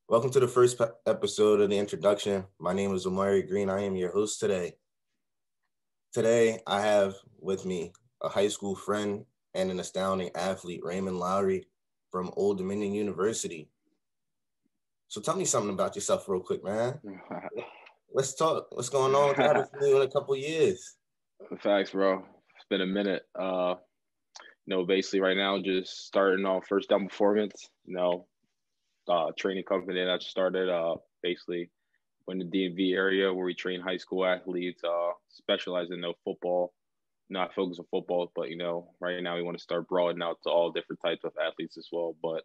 Welcome to the first episode of the introduction. My name is Omari Green. I am your host today. Today, I have with me a high school friend and an astounding athlete, Ray Lawry from Old Dominion University. So tell me something about yourself real quick, man. Let's talk. What's going on? I haven't seen you in a couple years. Facts, bro. It's been a minute. Basically right now, just starting off first down performance, training company that I just started, basically in the DMV area where we train high school athletes, specialize in football, not focus on football, but, right now we want to start broadening out to all different types of athletes as well. But,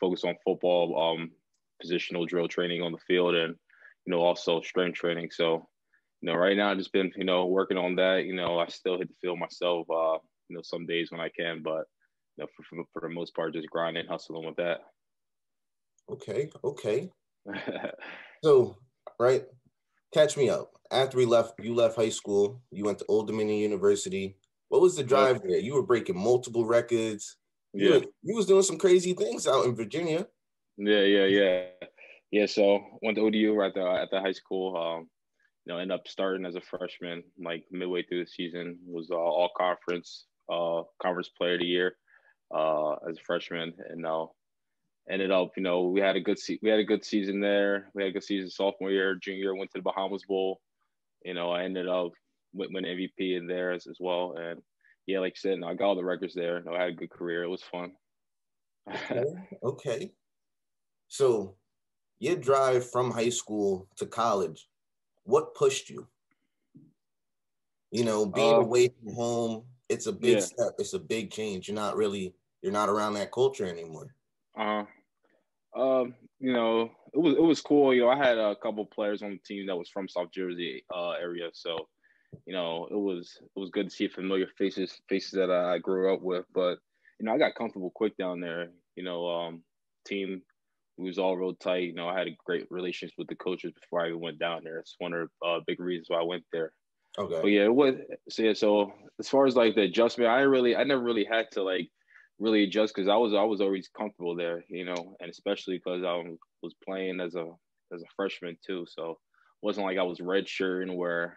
focus on football, positional drill training on the field and, also strength training. So, right now I've just been, working on that. I still hit the field myself, some days when I can, but, for the most part, just grinding, hustling with that. Okay. So, right, catch me up. After you left high school, you went to Old Dominion University. What was the drive there? You were breaking multiple records. You was doing some crazy things out in Virginia. Yeah. So went to ODU at the high school. Ended up starting as a freshman, like midway through the season. Was all conference player of the year as a freshman, and ended up, we had a good season there. We had a good season sophomore year, junior year, went to the Bahamas Bowl. I ended up winning MVP in there as well. And yeah, like you said, I got all the records there. I had a good career. It was fun. Okay. So your drive from high school to college, what pushed you? Being away from home, it's a big step. It's a big change. You're not around that culture anymore. It was cool. I had a couple players on the team that was from South Jersey area, so it was good to see familiar faces that I grew up with. But I got comfortable quick down there. Team was all real tight. I had a great relationship with the coaches before I even went down there. It's one of the big reasons why I went there. Okay. But yeah, it was. So as far as like the adjustment, I never really had to like really adjust because I was always comfortable there, and especially because I was playing as a freshman too. So it wasn't like I was redshirting where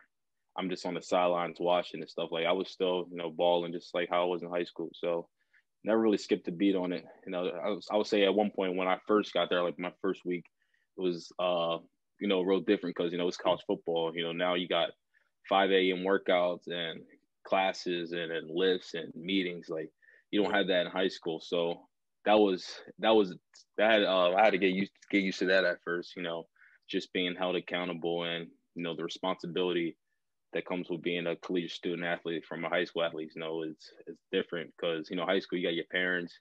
I'm just on the sidelines watching and stuff. Like I was still, balling just like how I was in high school. So never really skipped a beat on it. I would say at one point when I first got there, like my first week, it was real different because it's college football. Now you got 5 a.m. workouts and classes and lifts and meetings. Like you don't have that in high school. So I had to get used to that at first, just being held accountable and, the responsibility that comes with being a collegiate student athlete from a high school athlete, it's different because, high school, you got your parents,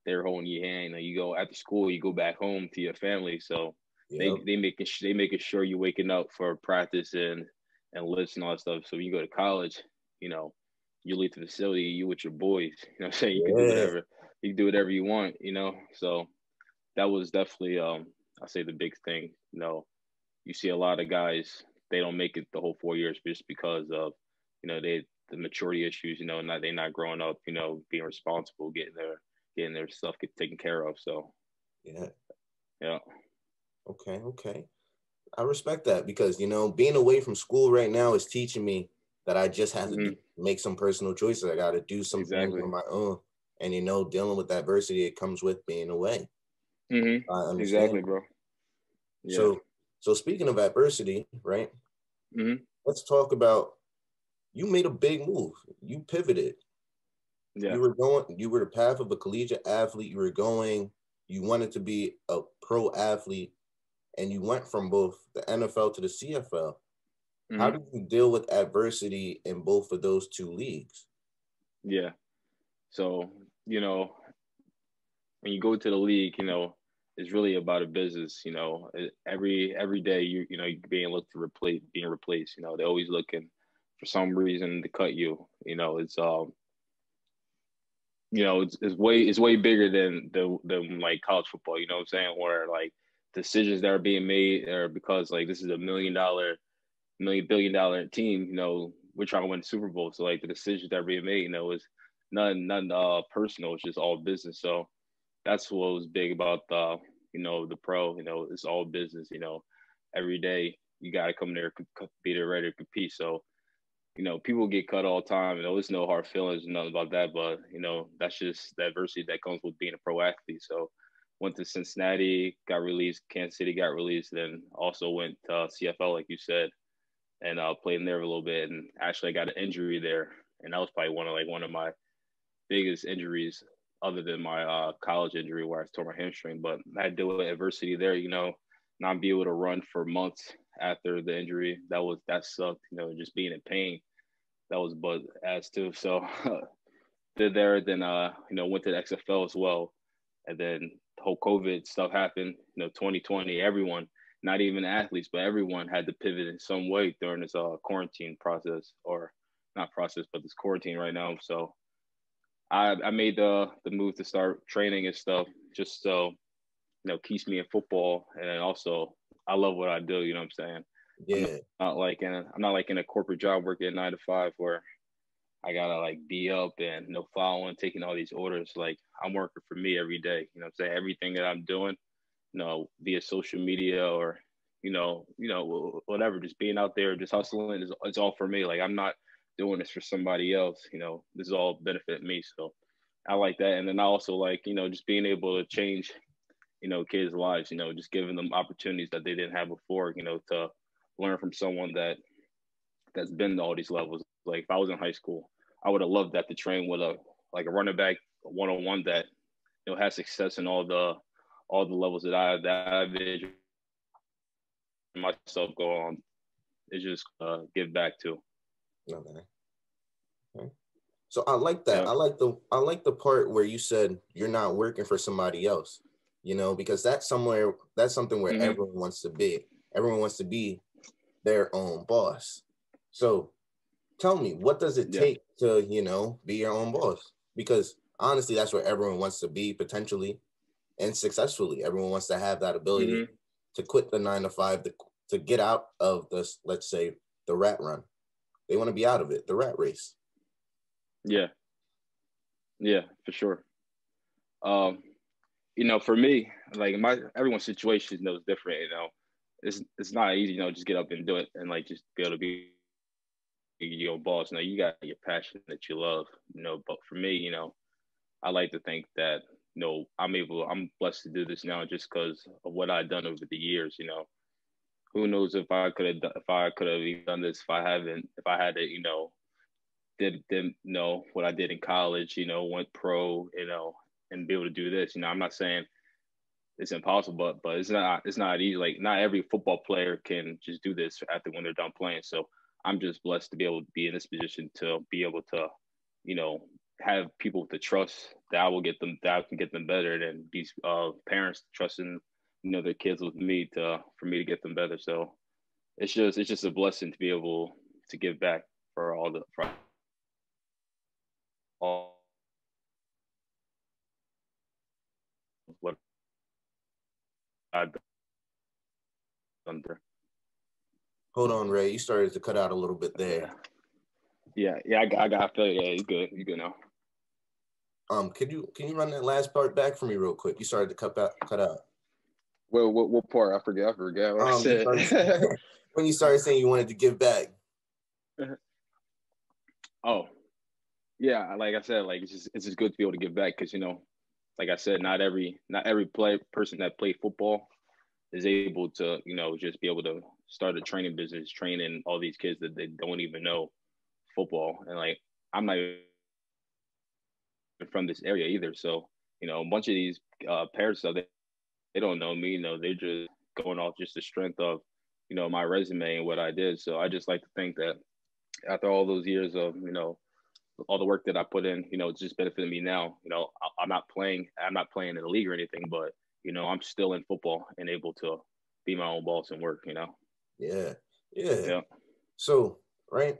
they're holding your hand. You go after school, you go back home to your family. So they making sure you're waking up for practice and lifts and all that stuff. So when you go to college, you leave the facility, you with your boys, what I'm saying? You can do whatever. You can do whatever you want, So that was definitely, I say the big thing. You see a lot of guys, they don't make it the whole 4 years just because of, the maturity issues, they're not growing up, being responsible, getting their stuff taken care of. So yeah. Okay. I respect that because, being away from school right now is teaching me that I just have to make some personal choices. I got to do some things on my own. And, dealing with adversity, it comes with being away. Mm-hmm. I understand. Exactly, bro. Yeah. So speaking of adversity, right? Mm-hmm. Let's talk about, you made a big move. You pivoted. Yeah. You were the path of a collegiate athlete. You wanted to be a pro athlete. And you went from both the NFL to the CFL. Mm-hmm. How did you deal with adversity in both of those two leagues? Yeah. So, when you go to the league, it's really about a business, every day you're being looked to being replaced, they're always looking for some reason to cut you. It's way bigger than like college football, you know what I'm saying? Where like decisions that are being made are because like this is a $1 billion team, we're trying to win the Super Bowl. So like the decisions that are being made, is none personal, it's just all business. So that's what was big about the pro, it's all business. Every day you got to come there, be there ready to compete. So, people get cut all the time. There's no hard feelings, nothing about that. But, that's just the adversity that comes with being a pro athlete. So, went to Cincinnati, got released. Kansas City got released. Then also went to CFL, like you said, and played in there a little bit. And actually, I got an injury there, and that was probably one of my biggest injuries, other than my college injury where I tore my hamstring. But I had to deal with adversity there. Not be able to run for months after the injury. That sucked. Just being in pain. That was but as too. So did there. Then went to the XFL as well, and then the whole COVID stuff happened. 2020. Everyone, not even athletes, but everyone had to pivot in some way during this quarantine process, or not process, but this quarantine right now. So I made the move to start training and stuff, just so keeps me in football, and then also I love what I do. You know what I'm saying? Yeah. I'm not like in a corporate job working 9 to 5 where I gotta like be up and following, taking all these orders. Like, I'm working for me every day. You know what I'm saying? Everything that I'm doing, via social media or whatever, just being out there, just hustling it's all for me. Like, I'm not doing this for somebody else. This is all benefit me. So I like that. And then I also like, just being able to change, kids' lives, just giving them opportunities that they didn't have before, to learn from someone that's been to all these levels. Like, if I was in high school, I would have loved that, to train with a running back 101 that has success in all the levels that I've envisioned myself go on. It's just give back to. Okay. Okay. So I like that. Yeah. I like the part where you said you're not working for somebody else, because that's something where Mm-hmm. everyone wants to be. Everyone wants to be their own boss. So tell me, what does it Yeah. take to, be your own boss? Because honestly, that's where everyone wants to be potentially and successfully. Everyone wants to have that ability Mm-hmm. to quit the 9 to 5, to get out of this, let's say, the rat run. They want to be out of it, the rat race. Yeah. Yeah, for sure. Um, for me, like, everyone's situation is different. It's not easy. Just get up and do it, and like just be able to be your boss. You got your passion that you love. But for me, I like to think that I'm blessed to do this now just because of what I've done over the years. Who knows if I could have even done this if I had to didn't know what I did in college, went pro, and be able to do this. I'm not saying it's impossible, but it's not easy. Like, not every football player can just do this after when they're done playing. So I'm just blessed to be able to be in this position to be able to, you know, have people to trust that I can get them better, than these parents trusting, their kids with me for me to get them better. So it's just a blessing to be able to give back for all what I've done there. Hold on, Ray. You started to cut out a little bit there. Yeah. I feel you. Yeah, you good now. Can you run that last part back for me real quick? You started to cut out. Well, what part? I forget what I You said. when you started saying you wanted to give back. Oh, yeah. Like I said, like it's just good to be able to give back because like I said, not every person that play football is able to just be able to start a training business, training all these kids that they don't even know football, and like I'm not even from this area either, so a bunch of these parents, so they don't know me, they're just going off just the strength of my resume and what I did. So I just like to think that after all those years of all the work that I put in, it's just benefiting me now. I'm not playing in the league or anything, but I'm still in football and able to be my own boss and work. Yeah. Yeah. Yeah. So, right.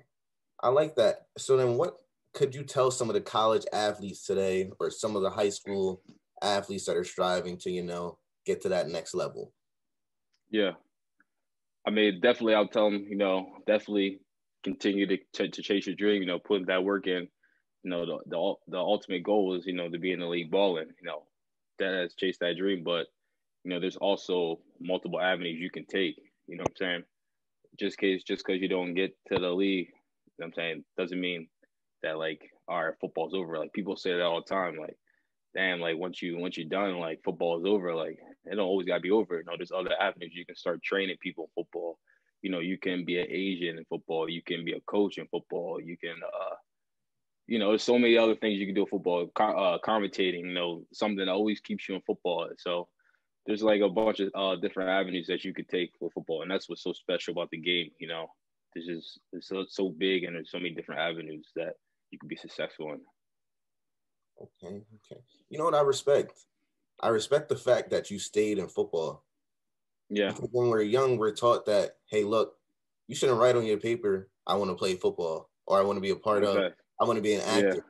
I like that. So then what could you tell some of the college athletes today, or some of the high school athletes that are striving to, get to that next level? Yeah. I mean, definitely, I'll tell them, definitely continue to chase your dream, put that work in. The ultimate goal is, to be in the league balling, that has chased that dream. But, there's also multiple avenues you can take. You know what I'm saying? Just because you don't get to the league, you know what I'm saying, doesn't mean that like, all right, football's over. Like people say that all the time. Like, damn, like once you're done, like football is over. Like it don't always gotta be over. There's other avenues. You can start training people in football. You can be an agent in football. You can be a coach in football. You can there's so many other things you can do in football. Commentating, something that always keeps you in football. So there's like a bunch of different avenues that you could take with football, and that's what's so special about the game. It's so big, and there's so many different avenues that you can be successful in. Okay. You know what I respect? I respect the fact that you stayed in football. Yeah. Because when we're young, we're taught that, hey, look, you shouldn't write on your paper, I want to play football, or I want to be a part of, I want to be an actor. Yeah.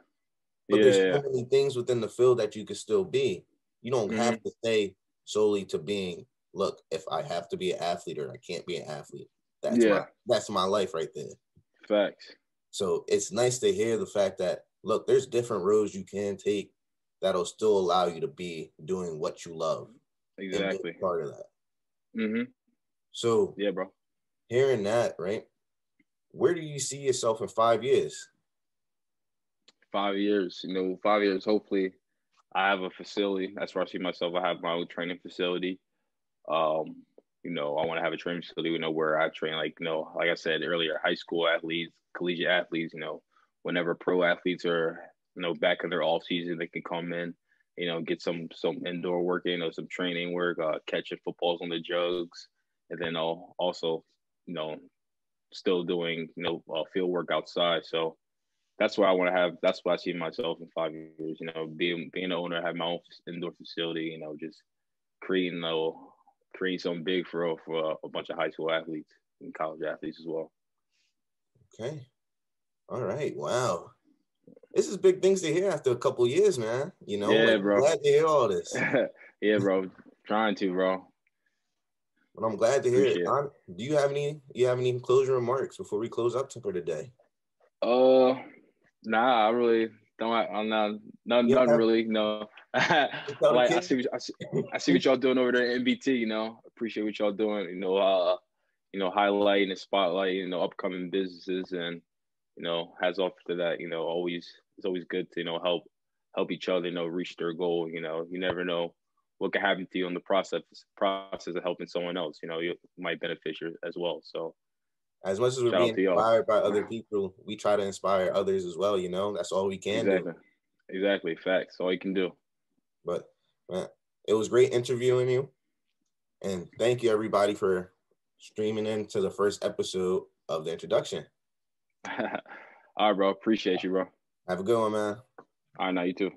But there's so many things within the field that you could still be. You don't have to stay solely to being, look, if I have to be an athlete or I can't be an athlete, that's my life right there. Facts. So it's nice to hear the fact that, look, there's different roads you can take that'll still allow you to be doing what you love. Exactly. And be part of that. Mm-hmm. So yeah, bro. Hearing that, right? Where do you see yourself in 5 years? 5 years, 5 years, hopefully I have a facility. That's where I see myself. I have my own training facility. I want to have a training facility, where I train, like I said earlier, high school athletes, collegiate athletes, whenever pro athletes are, back in their off season, they can come in, get some indoor work in, some training work, catching footballs on the jugs. And then I'll also, still doing, field work outside. So that's where I want to have, that's where I see myself in 5 years, being an owner, have my own indoor facility, just creating something big for a bunch of high school athletes and college athletes as well. Okay. All right. Wow. This is big things to hear after a couple years, man. Yeah, bro. I'm glad to hear all this. Yeah, bro. Trying to, bro. But I'm glad to hear it. Do you have any closing remarks before we close up for today? Nah, I really don't. I'm not nothing really. No. I see what y'all doing over there at NBT. Appreciate what y'all doing. Highlighting and spotlighting, upcoming businesses, and hats off to that. It's always good to help each other. Reach their goal. You never know what can happen to you in the process of helping someone else. You might benefit you as well. So. As much as we're being inspired by other people, we try to inspire others as well. That's all we can do. Exactly. Facts. All you can do. But man, it was great interviewing you. And thank you, everybody, for streaming into the first episode of the introduction. All right, bro. Appreciate you, bro. Have a good one, man. All right, now you too.